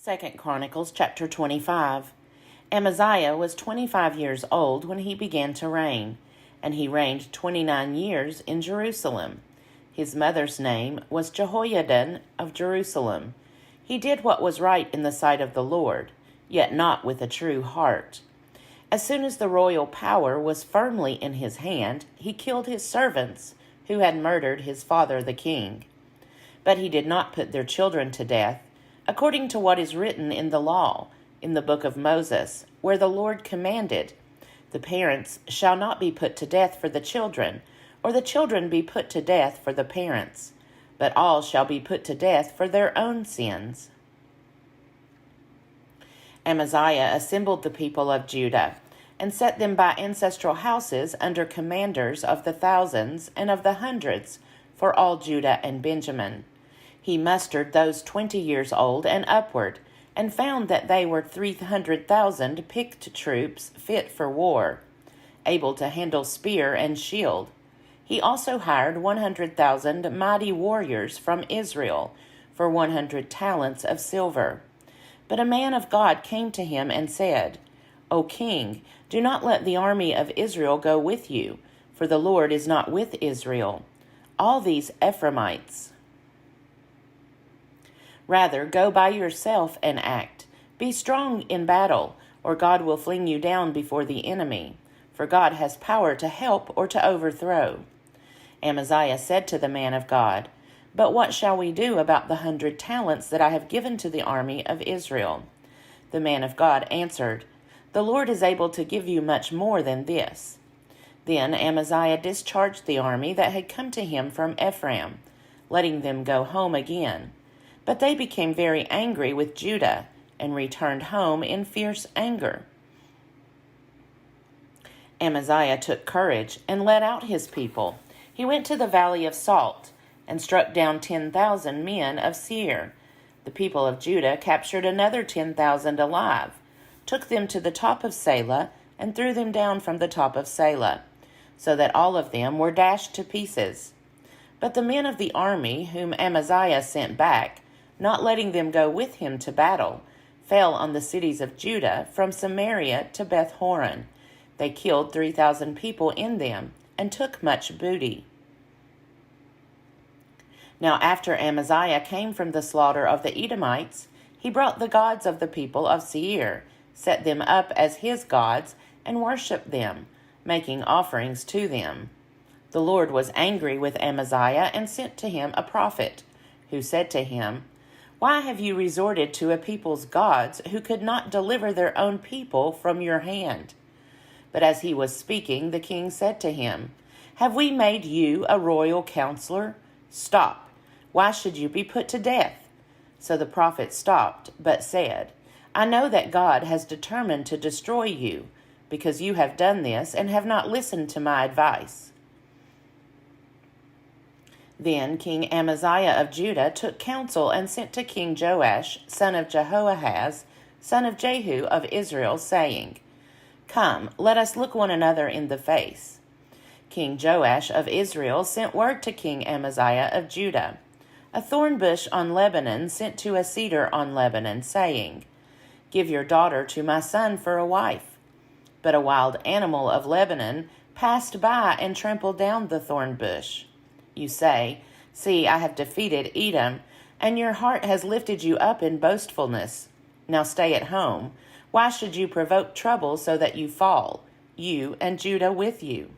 2 Chronicles chapter 25. Amaziah was 25 years old when he began to reign, and he reigned 29 years in Jerusalem. His mother's name was Jehoiadan of Jerusalem. He did what was right in the sight of the Lord, yet not with a true heart. As soon as the royal power was firmly in his hand, he killed his servants who had murdered his father the king. But he did not put their children to death, according to what is written in the law, in the book of Moses, where the Lord commanded, "The parents shall not be put to death for the children, or the children be put to death for the parents, but all shall be put to death for their own sins." Amaziah assembled the people of Judah, and set them by ancestral houses under commanders of the thousands and of the hundreds for all Judah and Benjamin. He mustered those 20 years old and upward, and found that they were 300,000 picked troops fit for war, able to handle spear and shield. He also hired 100,000 mighty warriors from Israel for 100 talents of silver. But a man of God came to him and said, "O king, do not let the army of Israel go with you, for the Lord is not with Israel. All these Ephraimites. Rather, go by yourself and act. Be strong in battle, or God will fling you down before the enemy, for God has power to help or to overthrow." Amaziah said to the man of God, "But what shall we do about the 100 talents that I have given to the army of Israel?" The man of God answered, "The Lord is able to give you much more than this." Then Amaziah discharged the army that had come to him from Ephraim, letting them go home again. But they became very angry with Judah and returned home in fierce anger. Amaziah took courage and led out his people. He went to the valley of Salt and struck down 10,000 men of Seir. The people of Judah captured another 10,000 alive, took them to the top of Selah, and threw them down from the top of Selah, so that all of them were dashed to pieces. But the men of the army whom Amaziah sent back, not letting them go with him to battle, fell on the cities of Judah from Samaria to Beth-horon. They killed 3,000 people in them and took much booty. Now after Amaziah came from the slaughter of the Edomites, he brought the gods of the people of Seir, set them up as his gods, and worshipped them, making offerings to them. The Lord was angry with Amaziah and sent to him a prophet, who said to him, "Why have you resorted to a people's gods who could not deliver their own people from your hand?" But as he was speaking, the king said to him, "Have we made you a royal counselor? Stop. Why should you be put to death?" So the prophet stopped, but said, "I know that God has determined to destroy you, because you have done this and have not listened to my advice." Then King Amaziah of Judah took counsel and sent to King Joash, son of Jehoahaz, son of Jehu of Israel, saying, "Come, let us look one another in the face." King Joash of Israel sent word to King Amaziah of Judah, "A thorn bush on Lebanon sent to a cedar on Lebanon, saying, 'Give your daughter to my son for a wife.' But a wild animal of Lebanon passed by and trampled down the thorn bush. You say, 'See, I have defeated Edom,' and your heart has lifted you up in boastfulness. Now stay at home. Why should you provoke trouble so that you fall, you and Judah with you?"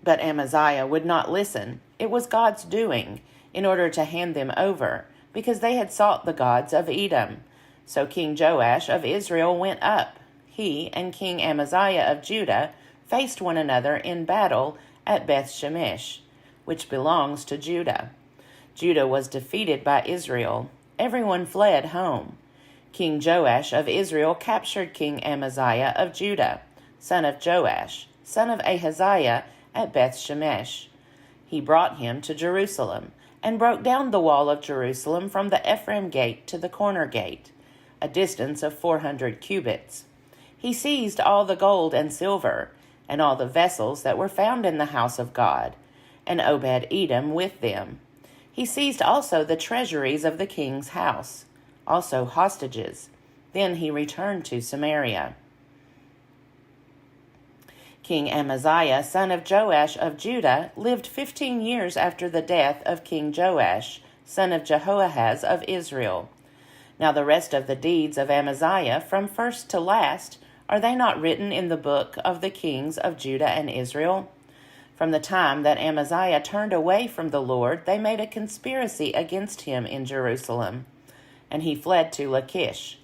But Amaziah would not listen. It was God's doing, in order to hand them over, because they had sought the gods of Edom. So King Joash of Israel went up. He and King Amaziah of Judah faced one another in battle at Beth-shemesh, which belongs to Judah. Judah was defeated by Israel. Everyone fled home. King Joash of Israel captured King Amaziah of Judah, son of Joash, son of Ahaziah, at Beth-shemesh. He brought him to Jerusalem, and broke down the wall of Jerusalem from the Ephraim gate to the corner gate, a distance of 400 cubits. He seized all the gold and silver, and all the vessels that were found in the house of God, and Obed-Edom with them. He seized also the treasuries of the king's house, also hostages. Then he returned to Samaria. King Amaziah, son of Joash of Judah, lived 15 years after the death of King Joash, son of Jehoahaz of Israel. Now the rest of the deeds of Amaziah, from first to last, are they not written in the book of the kings of Judah and Israel? From the time that Amaziah turned away from the Lord, they made a conspiracy against him in Jerusalem, and he fled to Lachish.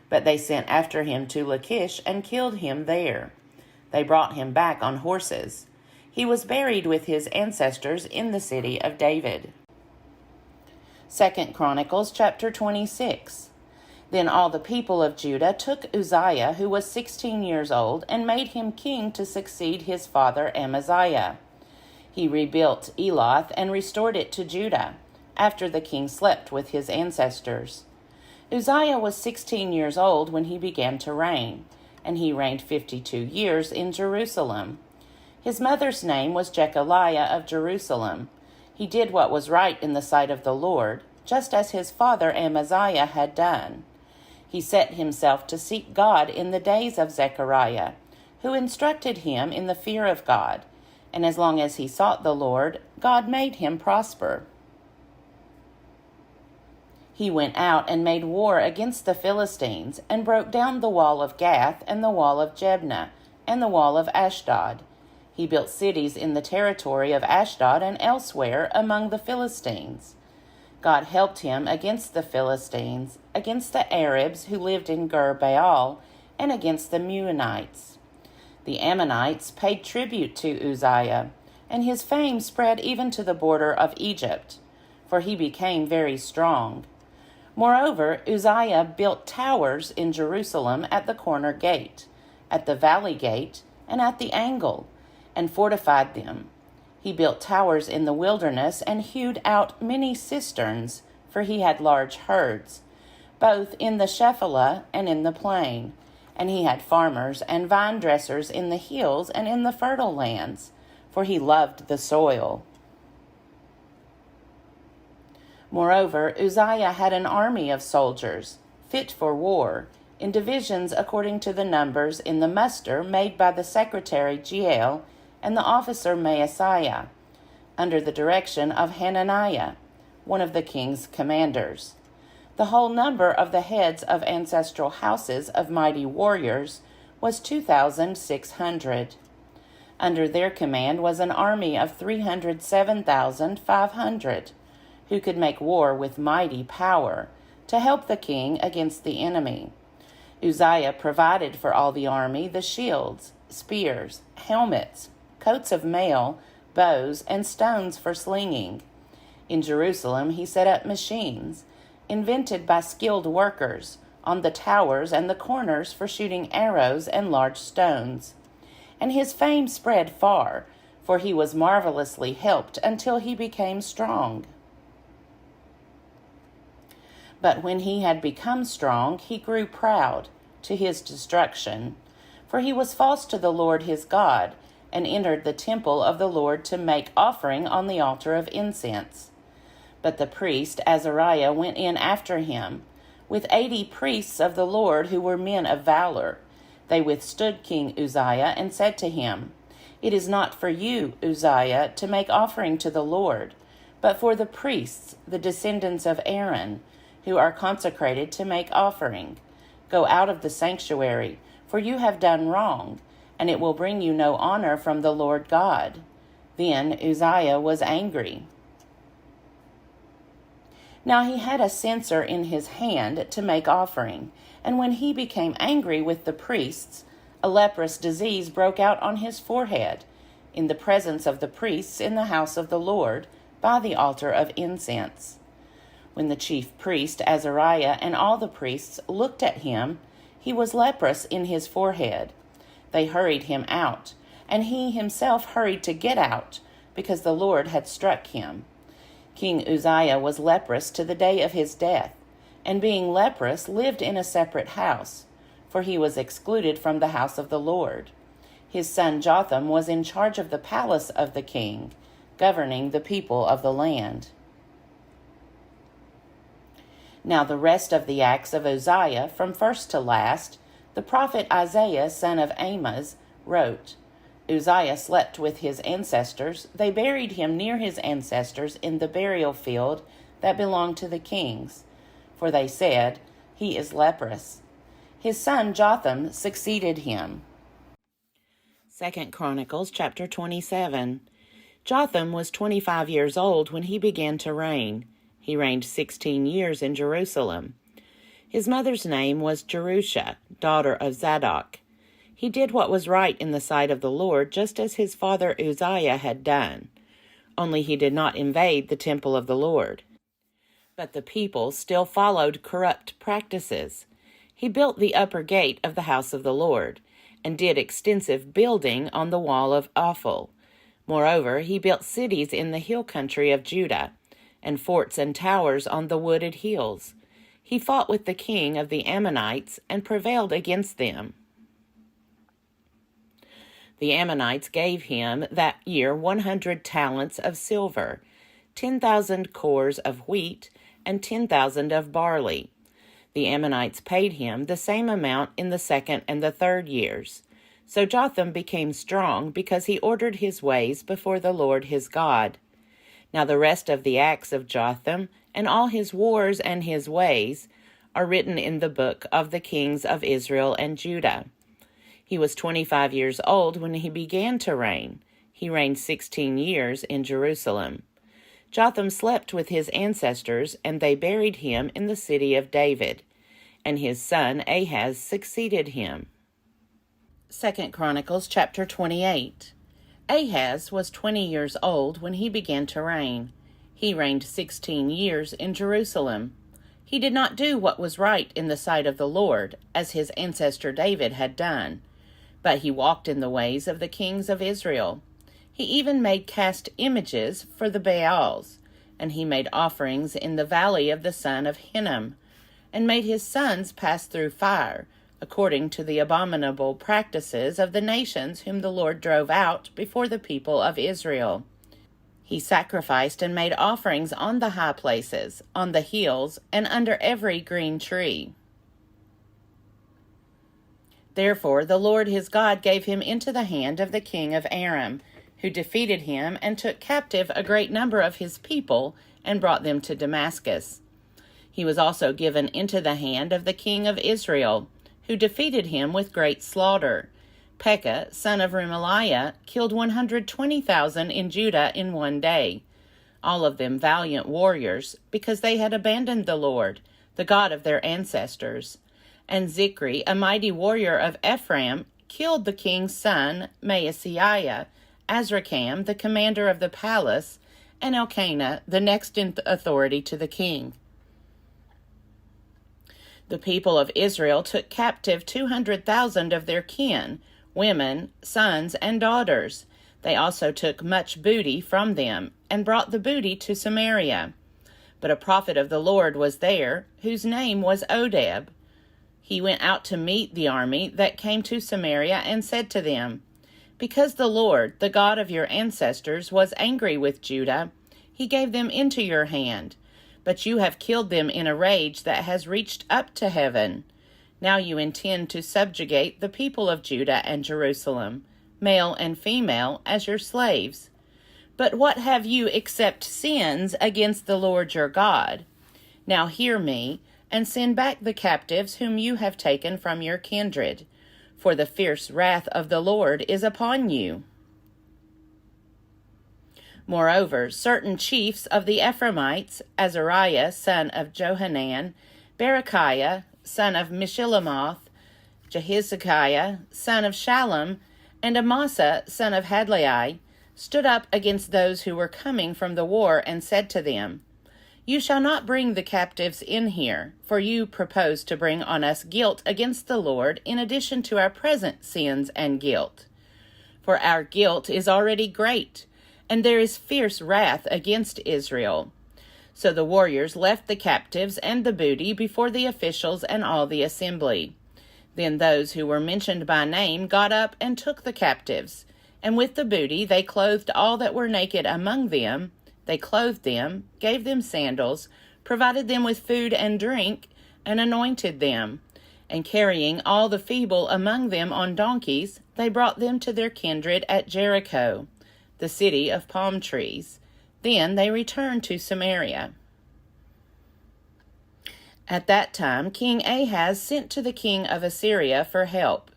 But they sent after him to Lachish and killed him there. They brought him back on horses. He was buried with his ancestors in the city of David. 2 Chronicles chapter 26. Then all the people of Judah took Uzziah, who was 16 years old, and made him king to succeed his father Amaziah. He rebuilt Eloth and restored it to Judah, after the king slept with his ancestors. Uzziah was 16 years old when he began to reign, and he reigned 52 years in Jerusalem. His mother's name was Jechaliah of Jerusalem. He did what was right in the sight of the Lord, just as his father Amaziah had done. He set himself to seek God in the days of Zechariah, who instructed him in the fear of God, and as long as he sought the Lord, God made him prosper. He went out and made war against the Philistines, and broke down the wall of Gath, and the wall of Jebna, and the wall of Ashdod. He built cities in the territory of Ashdod and elsewhere among the Philistines. God helped him against the Philistines, against the Arabs who lived in Gur-baal, and against the Meunites. The Ammonites paid tribute to Uzziah, and his fame spread even to the border of Egypt, for he became very strong. Moreover, Uzziah built towers in Jerusalem at the corner gate, at the valley gate, and at the angle, and fortified them. He built towers in the wilderness and hewed out many cisterns, for he had large herds, both in the Shephelah and in the plain. And he had farmers and vine dressers in the hills and in the fertile lands, for he loved the soil. Moreover, Uzziah had an army of soldiers, fit for war, in divisions according to the numbers in the muster made by the secretary Jeiel and the officer Maaseiah, under the direction of Hananiah, one of the king's commanders. The whole number of the heads of ancestral houses of mighty warriors was 2,600. Under their command was an army of 307,500, who could make war with mighty power, to help the king against the enemy. Uzziah provided for all the army the shields, spears, helmets, coats of mail, bows, and stones for slinging. In Jerusalem he set up machines, invented by skilled workers, on the towers and the corners for shooting arrows and large stones. And his fame spread far, for he was marvelously helped until he became strong. But when he had become strong, he grew proud, to his destruction. For he was false to the Lord his God, and entered the temple of the Lord to make offering on the altar of incense. But the priest Azariah went in after him, with 80 priests of the Lord who were men of valor. They withstood King Uzziah and said to him, "It is not for you, Uzziah, to make offering to the Lord, but for the priests, the descendants of Aaron, who are consecrated to make offering. Go out of the sanctuary, for you have done wrong, and it will bring you no honor from the Lord God." Then Uzziah was angry. Now he had a censer in his hand to make offering, and when he became angry with the priests, a leprous disease broke out on his forehead, in the presence of the priests in the house of the Lord, by the altar of incense. When the chief priest Azariah and all the priests looked at him, he was leprous in his forehead. They hurried him out, and he himself hurried to get out, because the Lord had struck him. King Uzziah was leprous to the day of his death, and being leprous lived in a separate house, for he was excluded from the house of the Lord. His son Jotham was in charge of the palace of the king, governing the people of the land. Now the rest of the acts of Uzziah, from first to last, the prophet Isaiah, son of Amoz, wrote. Uzziah slept with his ancestors. They buried him near his ancestors in the burial field that belonged to the kings. For they said, "He is leprous." His son Jotham succeeded him. 2 Chronicles chapter 27. Jotham was 25 years old when he began to reign. He reigned 16 years in Jerusalem. His mother's name was Jerusha, daughter of Zadok. He did what was right in the sight of the Lord, just as his father Uzziah had done. Only he did not invade the temple of the Lord. But the people still followed corrupt practices. He built the upper gate of the house of the Lord, and did extensive building on the wall of Ophel. Moreover, he built cities in the hill country of Judah, and forts and towers on the wooded hills. He fought with the king of the Ammonites and prevailed against them. The Ammonites gave him that year 100 talents of silver, 10,000 cores of wheat, and 10,000 of barley. The Ammonites paid him the same amount in the second and the third years. So Jotham became strong because he ordered his ways before the Lord his God. Now the rest of the acts of Jotham, and all his wars and his ways, are written in the book of the kings of Israel and Judah. He was 25 years old when he began to reign. He reigned 16 years in Jerusalem. Jotham slept with his ancestors, and they buried him in the city of David, and his son Ahaz succeeded him. 2 Chronicles chapter 28. Ahaz was 20 years old when he began to reign. He reigned 16 years in Jerusalem. He did not do what was right in the sight of the Lord, as his ancestor David had done, but he walked in the ways of the kings of Israel. He even made cast images for the Baals, and he made offerings in the valley of the son of Hinnom, and made his sons pass through fire, according to the abominable practices of the nations whom the Lord drove out before the people of Israel. He sacrificed and made offerings on the high places, on the hills, and under every green tree. Therefore the Lord his God gave him into the hand of the king of Aram, who defeated him and took captive a great number of his people and brought them to Damascus. He was also given into the hand of the king of Israel, who defeated him with great slaughter. Pekah, son of Remaliah, killed 120,000 in Judah in one day, all of them valiant warriors, because they had abandoned the Lord, the God of their ancestors. And Zikri, a mighty warrior of Ephraim, killed the king's son, Maaseiah, Azrikam, the commander of the palace, and Elkanah, the next in authority to the king. The people of Israel took captive 200,000 of their kin, women, sons, and daughters. They also took much booty from them, and brought the booty to Samaria. But a prophet of the Lord was there, whose name was Odeb. He went out to meet the army that came to Samaria, and said to them, "Because the Lord, the God of your ancestors, was angry with Judah, he gave them into your hand. But you have killed them in a rage that has reached up to heaven. Now you intend to subjugate the people of Judah and Jerusalem, male and female, as your slaves. But what have you except sins against the Lord your God? Now hear me, and send back the captives whom you have taken from your kindred, for the fierce wrath of the Lord is upon you." Moreover, certain chiefs of the Ephraimites, Azariah, son of Johanan, Berechiah, son of Meshillemoth, Jehizekiah, son of Shallum, and Amasa, son of Hadlai, stood up against those who were coming from the war, and said to them, "You shall not bring the captives in here, for you propose to bring on us guilt against the Lord in addition to our present sins and guilt. For our guilt is already great, and there is fierce wrath against Israel." So the warriors left the captives and the booty before the officials and all the assembly. Then those who were mentioned by name got up and took the captives, and with the booty they clothed all that were naked among them. They clothed them, gave them sandals, provided them with food and drink, and anointed them. And carrying all the feeble among them on donkeys, they brought them to their kindred at Jericho, the city of palm trees. Then they returned to Samaria. At that time King Ahaz sent to the king of Assyria for help,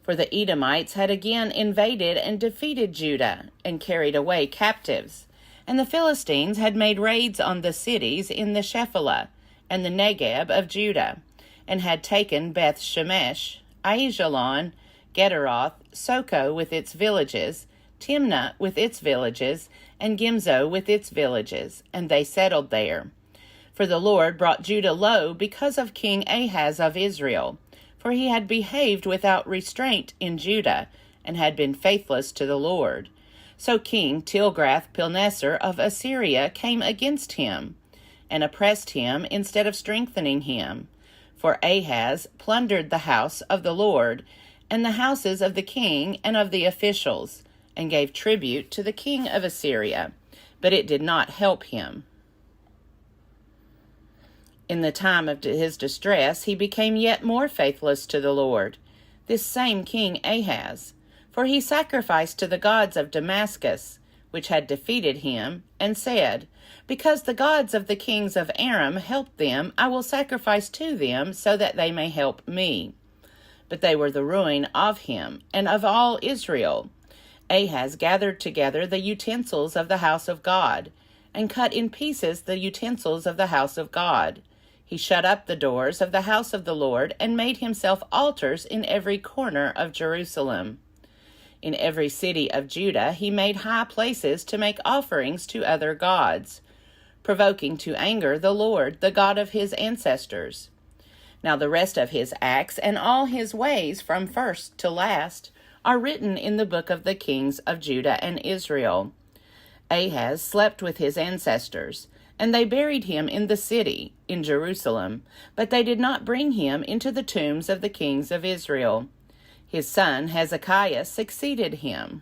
for the Edomites had again invaded and defeated Judah and carried away captives, and the Philistines had made raids on the cities in the Shephelah and the Negeb of Judah, and had taken Beth Shemesh, Aijalon, Gederoth, Soko with its villages, Timnah with its villages, and Gimzo with its villages, and they settled there. For the Lord brought Judah low because of King Ahaz of Israel, for he had behaved without restraint in Judah, and had been faithless to the Lord. So King Tilgrath-Pilneser of Assyria came against him, and oppressed him instead of strengthening him. For Ahaz plundered the house of the Lord, and the houses of the king and of the officials, and gave tribute to the king of Assyria, but it did not help him. In the time of his distress he became yet more faithless to the Lord, this same King Ahaz, for he sacrificed to the gods of Damascus, which had defeated him, and said, Because the gods of the kings of Aram helped them, I will sacrifice to them, so that they may help me. But they were the ruin of him, and of all Israel. Ahaz gathered together the utensils of the house of God, and cut in pieces the utensils of the house of God. He shut up the doors of the house of the Lord, and made himself altars in every corner of Jerusalem. In every city of Judah he made high places to make offerings to other gods, provoking to anger the Lord, the God of his ancestors. Now the rest of his acts and all his ways from first to last are written in the book of the kings of Judah and Israel. Ahaz slept with his ancestors, and they buried him in the city, in Jerusalem, but they did not bring him into the tombs of the kings of Israel. His son Hezekiah succeeded him.